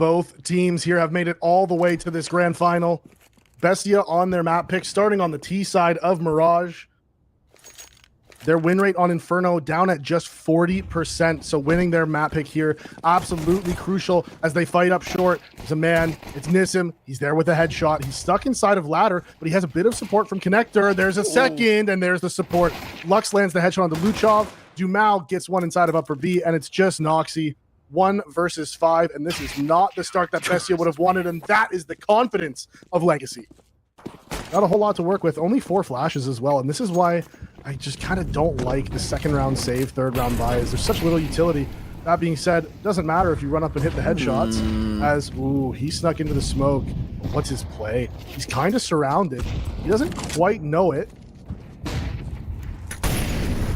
Both teams here have made it all the way to this grand final. Bestia on their map pick, starting on the T side of Mirage. Their win rate on Inferno down at just 40%. So winning their map pick here, absolutely crucial as they fight up short. There's a man, it's Nissim. He's there with a headshot. He's stuck inside of ladder, but he has a bit of support from Connector. There's a second, and there's the support. Lux lands the headshot on the Luchov. Dumao gets one inside of upper B, and it's just Noxy. 1 versus 5, and this is not the start that Bestia would have wanted, and that is the confidence of Legacy. Not a whole lot to work with, only 4 flashes as well, and this is why I just kind of don't like the second round save, third round buys. There's such little utility. That being said, it doesn't matter if you run up and hit the headshots, as, ooh, he snuck into the smoke. What's his play? He's kind of surrounded. He doesn't quite know it.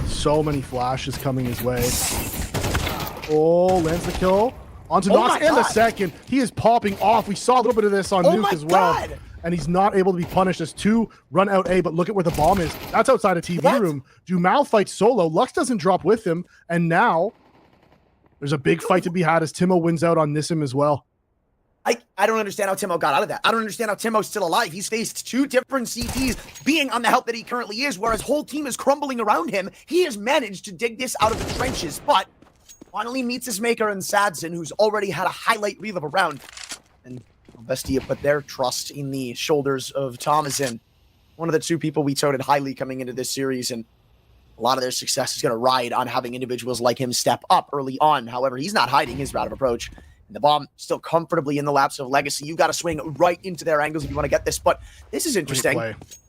So many flashes coming his way. Oh, lands the kill onto Nox and the second. He is popping off. We saw a little bit of this on Nuke as well. And he's not able to be punished as 2 run out A, but look at where the bomb is. That's outside a TV room. Dumao fights solo. Lux doesn't drop with him. And now there's a big fight to be had as Timo wins out on Nissim as well. I don't understand how Timo got out of that. I don't understand how Timo's still alive. He's faced 2 different CTs being on the health that he currently is, whereas whole team is crumbling around him. He has managed to dig this out of the trenches, but finally meets his maker in Sadson, who's already had a highlight reel of a round. And Bestia put their trust in the shoulders of Thomason, one of the 2 people we touted highly coming into this series, and a lot of their success is going to ride on having individuals like him step up early on. However, he's not hiding his route of approach. And the bomb still comfortably in the laps of Legacy. You got to swing right into their angles if you want to get this, but this is interesting.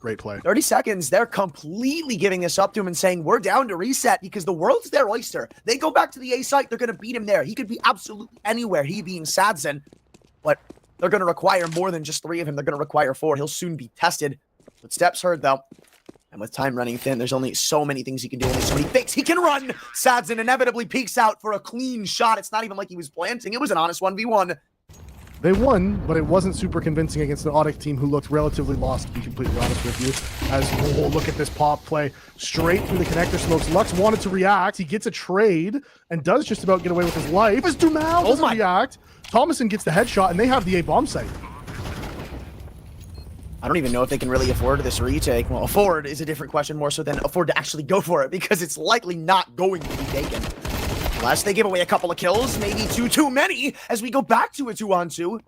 Great play. 30 seconds, they're completely giving this up to him and saying, we're down to reset because the world's their oyster. They go back to the A site, they're going to beat him there. He could be absolutely anywhere, he being Sadson, but they're going to require more than just 3 of him. They're going to require 4. He'll soon be tested. But steps heard, though. And with time running thin, there's only so many things he can do, only so many fakes he can run. Sadson inevitably peeks out for a clean shot. It's not even like he was planting. It was an honest 1v1. They won, but it wasn't super convincing against an Audic team who looked relatively lost, to be completely honest with you. As, oh, look at this pop play. Straight through the connector smokes. Lux wanted to react. He gets a trade and does just about get away with his life. As Dumao doesn't react. Thomason gets the headshot, and they have the A bomb site. I don't even know if they can really afford this retake. Well, afford is a different question, more so than afford to actually go for it, because it's likely not going to be taken. Unless they give away a couple of kills, maybe 2 too many, as we go back to a 2-on-2.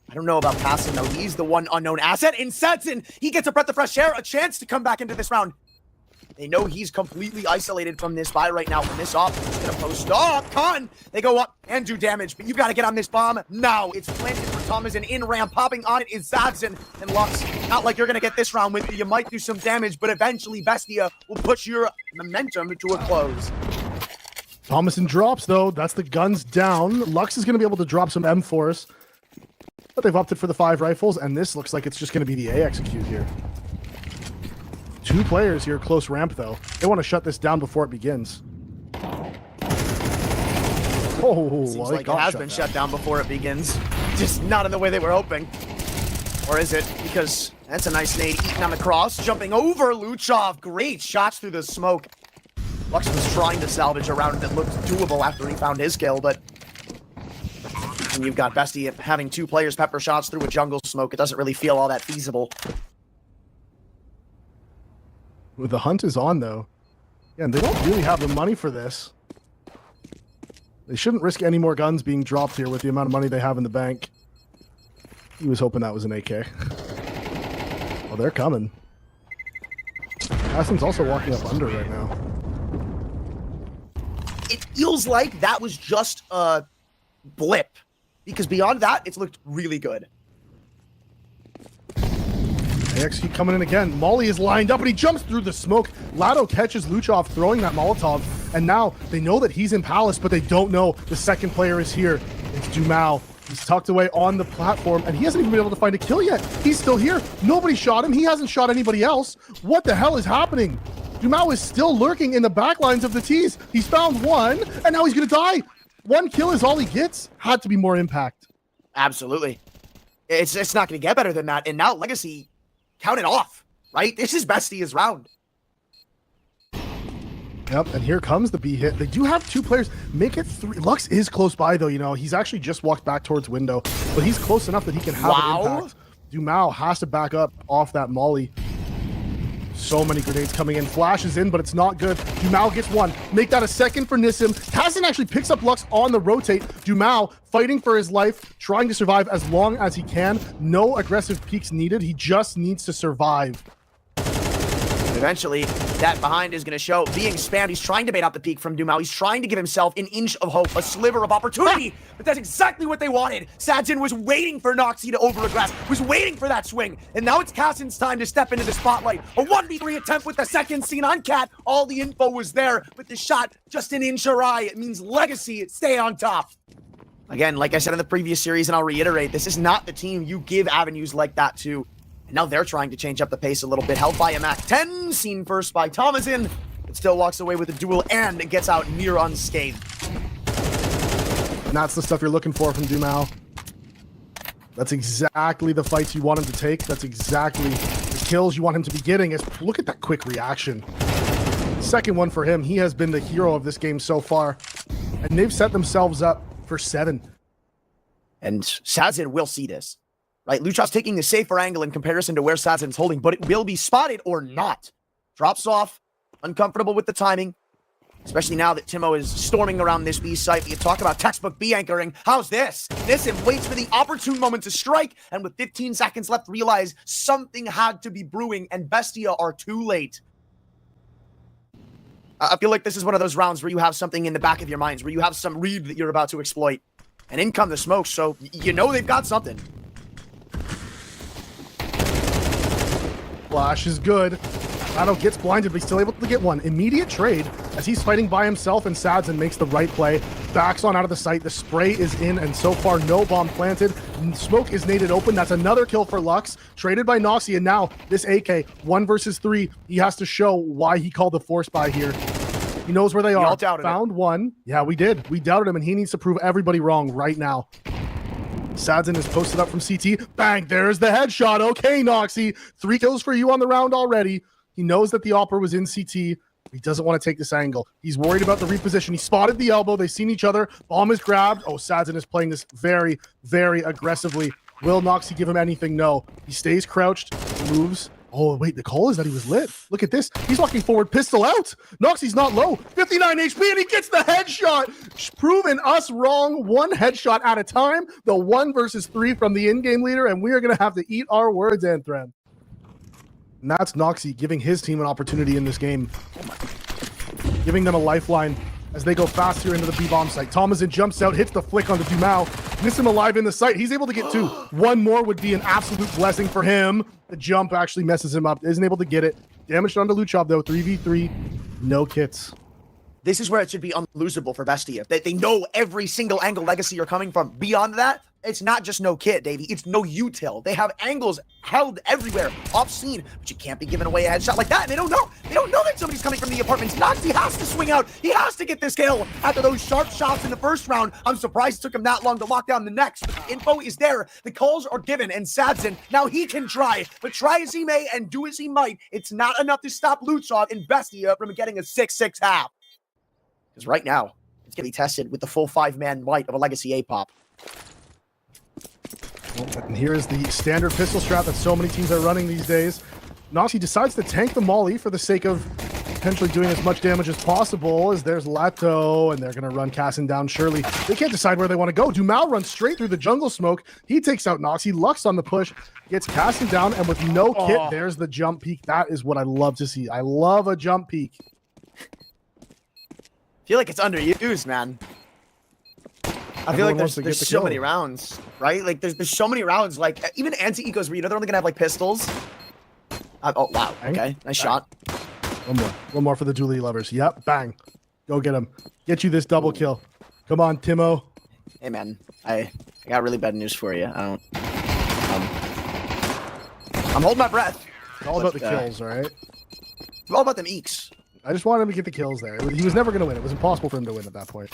I don't know about passing, though. He's the one unknown asset. In Sadson, he gets a breath of fresh air, a chance to come back into this round. They know he's completely isolated from this buy right now. From this off, he's going to post up. Con! They go up and do damage, but you've got to get on this bomb now. It's planted for Thomas, and in ramp, popping on it is Sadson and Lux. Not like you're going to get this round with you. You might do some damage, but eventually Bestia will push your momentum to a close. Thomason drops, though. That's the guns down. Lux is going to be able to drop some M4s, but they've opted for the 5 rifles, and this looks like it's just going to be the A execute here. 2 players here, close ramp, though. They want to shut this down before it begins. Oh, seems like it has been shut down before it begins. Just not in the way they were hoping. Or is it? Because that's a nice nade eaten on the cross. Jumping over Luchov. Great shots through the smoke. Lux was trying to salvage a round that looked doable after he found his kill, but when you've got Bestie having 2 players pepper shots through a jungle smoke, it doesn't really feel all that feasible. The hunt is on, though. Yeah, and they don't really have the money for this. They shouldn't risk any more guns being dropped here with the amount of money they have in the bank. He was hoping that was an AK. Oh, they're coming. Aston's also walking up under right now. It feels like that was just a blip, because beyond that, it's looked really good. AX keep coming in again. Molly is lined up and he jumps through the smoke. Lado catches Luchov throwing that Molotov, and now they know that he's in Palace, but they don't know the second player is here. It's Dumao. He's tucked away on the platform, and he hasn't even been able to find a kill yet. He's still here. Nobody shot him. He hasn't shot anybody else. What the hell is happening? Dumao is still lurking in the back lines of the T's. He's found one, and now he's going to die. 1 kill is all he gets. Had to be more impact. Absolutely. It's not going to get better than that, and now Legacy count it off, right? This is Bestia's round. Yep, and here comes the B hit. They do have 2 players. Make it 3. Lux is close by, though. You know, he's actually just walked back towards window, but he's close enough that he can have an impact. Dumao has to back up off that molly. So many grenades coming in. Flash is in, but it's not good. Dumao gets 1. Make that a second for Nissim. Tassin actually picks up Lux on the rotate. Dumao fighting for his life, trying to survive as long as he can. No aggressive peeks needed. He just needs to survive. Eventually, that behind is going to show. Being spammed, he's trying to bait out the peak from Dumao. He's trying to give himself an inch of hope, a sliver of opportunity. But that's exactly what they wanted. Sadzin was waiting for Noxy to overaggress, was waiting for that swing. And now it's Cassin's time to step into the spotlight. A 1v3 attempt with the second scene on Cat. All the info was there, but the shot just an inch awry. It means Legacy stay on top. Again, like I said in the previous series, and I'll reiterate, this is not the team you give avenues like that to. And now they're trying to change up the pace a little bit. Held by a Mac 10, seen first by Thomasin. It still walks away with a duel and gets out near unscathed. And that's the stuff you're looking for from Dumao. That's exactly the fights you want him to take. That's exactly the kills you want him to be getting. Look at that quick reaction. Second one for him. He has been the hero of this game so far. And they've set themselves up for 7. And Sadzin will see this. Right, Luchov's taking the safer angle in comparison to where Sadzin's holding, but it will be spotted or not. Drops off, uncomfortable with the timing, especially now that Timo is storming around this B site. You talk about textbook B anchoring. How's this? Nissim waits for the opportune moment to strike, and with 15 seconds left, realize something had to be brewing, and Bestia are too late. I feel like this is one of those rounds where you have something in the back of your minds, where you have some read that you're about to exploit. And in come the smoke, so you know they've got something. Flash is good. Shadow gets blinded, but he's still able to get 1. Immediate trade as he's fighting by himself, and Sadzin makes the right play. Backs on out of the site. The spray is in, and so far no bomb planted. Smoke is naded open. That's another kill for Lux. Traded by Noxy, and now this AK, 1 versus 3. He has to show why he called the force buy here. He knows where they are. Found 1. Yeah, we did. We doubted him, and he needs to prove everybody wrong right now. Sadzin is posted up from CT. Bang, there's the headshot. Okay, Noxy. 3 kills for you on the round already. He knows that the Opera was in CT. He doesn't want to take this angle. He's worried about the reposition. He spotted the elbow. They've seen each other. Bomb is grabbed. Oh, Sadzin is playing this very, very aggressively. Will Noxy give him anything? No. He stays crouched, moves. Oh, wait, the call is that he was lit. Look at this. He's walking forward, pistol out. Noxy's not low. 59 HP, and he gets the headshot. Proving us wrong, 1 headshot at a time. The 1 versus 3 from the in-game leader, and we are going to have to eat our words, Anthrem. And that's Noxy giving his team an opportunity in this game. Giving them a lifeline as they go fast here into the B-bomb site. Thomasin jumps out, hits the flick on the Dumao. Nissim alive in the site. He's able to get 2. 1 more would be an absolute blessing for him. The jump actually messes him up. Isn't able to get it. Damaged onto Luchov, though. 3v3. No kits. This is where it should be unlosable for Bestia. They know every single angle Legacy you're coming from. Beyond that, it's not just no kit, Davey. It's no util. They have angles held everywhere, off scene, but you can't be giving away a headshot like that. And they don't know. They don't know that somebody's coming from the apartments. Noxy has to swing out. He has to get this kill. After those sharp shots in the first round, I'm surprised it took him that long to lock down the next. But the info is there. The calls are given, and Sadzin, now he can try. But try as he may and do as he might, it's not enough to stop Luchov and Bestia from getting a 6-6 half. Because right now, it's going to be tested with the full 5-man might of a Legacy A-pop. And here is the standard pistol strap that so many teams are running these days. Noxy decides to tank the molly for the sake of potentially doing as much damage as possible, as there's Lato, and they're going to run Cassin down surely. They can't decide where they want to go. Dumao runs straight through the jungle smoke. He takes out Noxy. Lux on the push, gets Cassin down, and with no kit, there's the jump peek. That is what I love to see. I love a jump peek. I feel like it's underused, man. I feel like there's so many rounds, right? Like there's so many rounds. Like even anti-ecos where you know they're only gonna have like pistols. Oh wow, okay, nice shot. One more for the dually lovers. Yep, bang, go get him. Get you this double kill. Come on, Timo. Hey man, I got really bad news for you. I'm holding my breath. It's all about the kills, all right? It's all about them eeks. I just wanted him to get the kills there. He was never going to win. It was impossible for him to win at that point.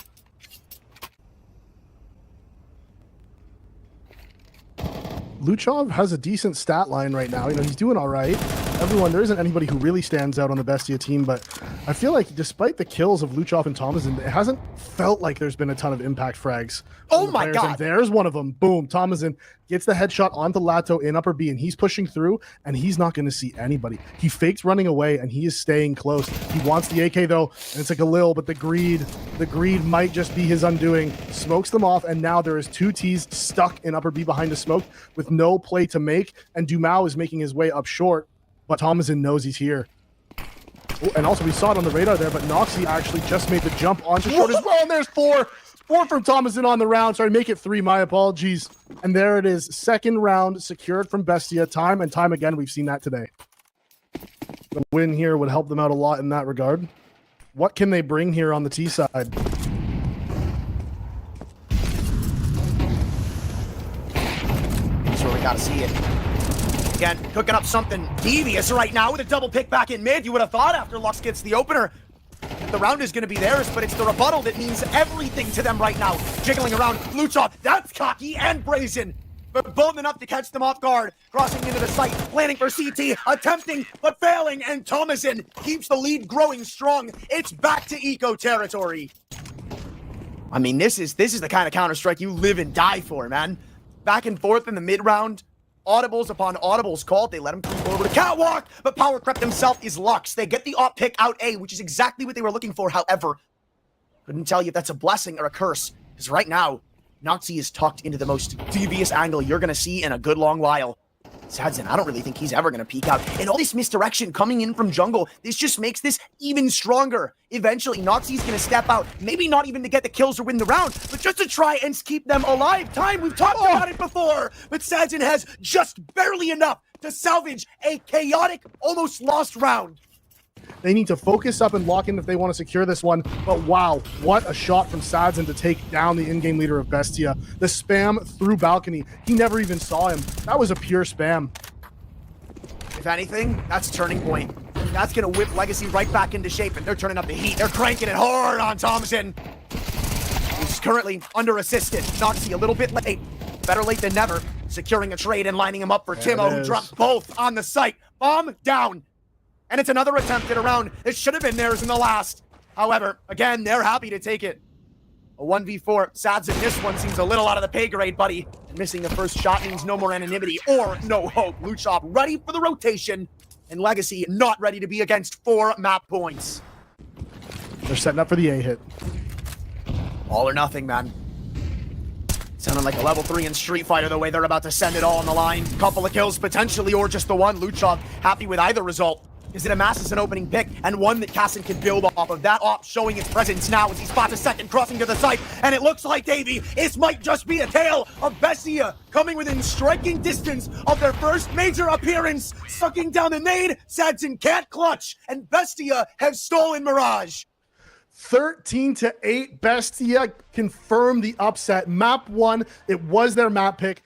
Luchov has a decent stat line right now. You know, he's doing all right. everyone, there isn't anybody who really stands out on the Bestia team, but I feel like despite the kills of Luchov and Thomason, it hasn't felt like there's been a ton of impact frags. Oh my God. And there's one of them. Boom. Thomason gets the headshot onto Lato in upper B, and he's pushing through, and he's not going to see anybody. He fakes running away, and he is staying close. He wants the AK, though, and it's like a Lil, but the greed might just be his undoing. Smokes them off, and now there is two T's stuck in upper B behind the smoke with no play to make, and Dumao is making his way up short, but Thomason knows he's here. Oh, and also we saw it on the radar there, but Noxie actually just made the jump onto short as well, and there's four from Thomason on the round. Sorry, make it 3, my apologies. And there it is, second round secured from Bestia. Time and time again, we've seen that today. The win here would help them out a lot in that regard. What can they bring here on the T side? That's where we gotta see it. Again, cooking up something devious right now with a double pick back in mid. You would have thought after Lux gets the opener, the round is going to be theirs, but it's the rebuttal that means everything to them right now. Jiggling around, Luchov, that's cocky and brazen, but bold enough to catch them off guard. Crossing into the site, planning for CT, attempting, but failing, and Thomason keeps the lead growing strong. It's back to eco territory. I mean, this is the kind of Counterstrike you live and die for, man. Back and forth in the mid-round. Audibles upon audibles called. They let him come forward a catwalk, but power crept himself is Lux. They get the op pick out A, which is exactly what they were looking for. However, couldn't tell you if that's a blessing or a curse, because right now, Noxie is tucked into the most devious angle you're going to see in a good long while. Sadzen, I don't really think he's ever going to peek out. And all this misdirection coming in from jungle, this just makes this even stronger. Eventually, Noxie's going to step out, maybe not even to get the kills or win the round, but just to try and keep them alive. Time, we've talked about it before, but Sadzen has just barely enough to salvage a chaotic, almost lost round. They need to focus up and lock in if they want to secure this one. But wow, what a shot from Sadzen to take down the in-game leader of Bestia. The spam through balcony. He never even saw him. That was a pure spam. If anything, that's a turning point. That's going to whip Legacy right back into shape, and they're turning up the heat. They're cranking it hard on Thomason, who's currently under-assisted. Noxie a little bit late. Better late than never. Securing a trade and lining him up for Timo, who drops both on the site. Bomb down. And it's another attempt at a round. It should have been theirs in the last. However, again, they're happy to take it. A 1v4. Sadzen, this one seems a little out of the pay grade, buddy. And missing the first shot means no more anonymity or no hope. Luchov ready for the rotation. And Legacy not ready to be against 4 map points. They're setting up for the A hit. All or nothing, man. Sounding like a level 3 in Street Fighter the way they're about to send it all on the line. Couple of kills potentially, or just the one. Luchov happy with either result. Is it amasses an opening pick and one that Casson can build off of? That op showing its presence now as he spots a second crossing to the site, and it looks like, Davey, this might just be a tale of Bestia coming within striking distance of their first major appearance. Sucking down the nade, Sadzen can't clutch, and Bestia have stolen Mirage. 13-8, Bestia confirmed the upset. Map 1, it was their map pick.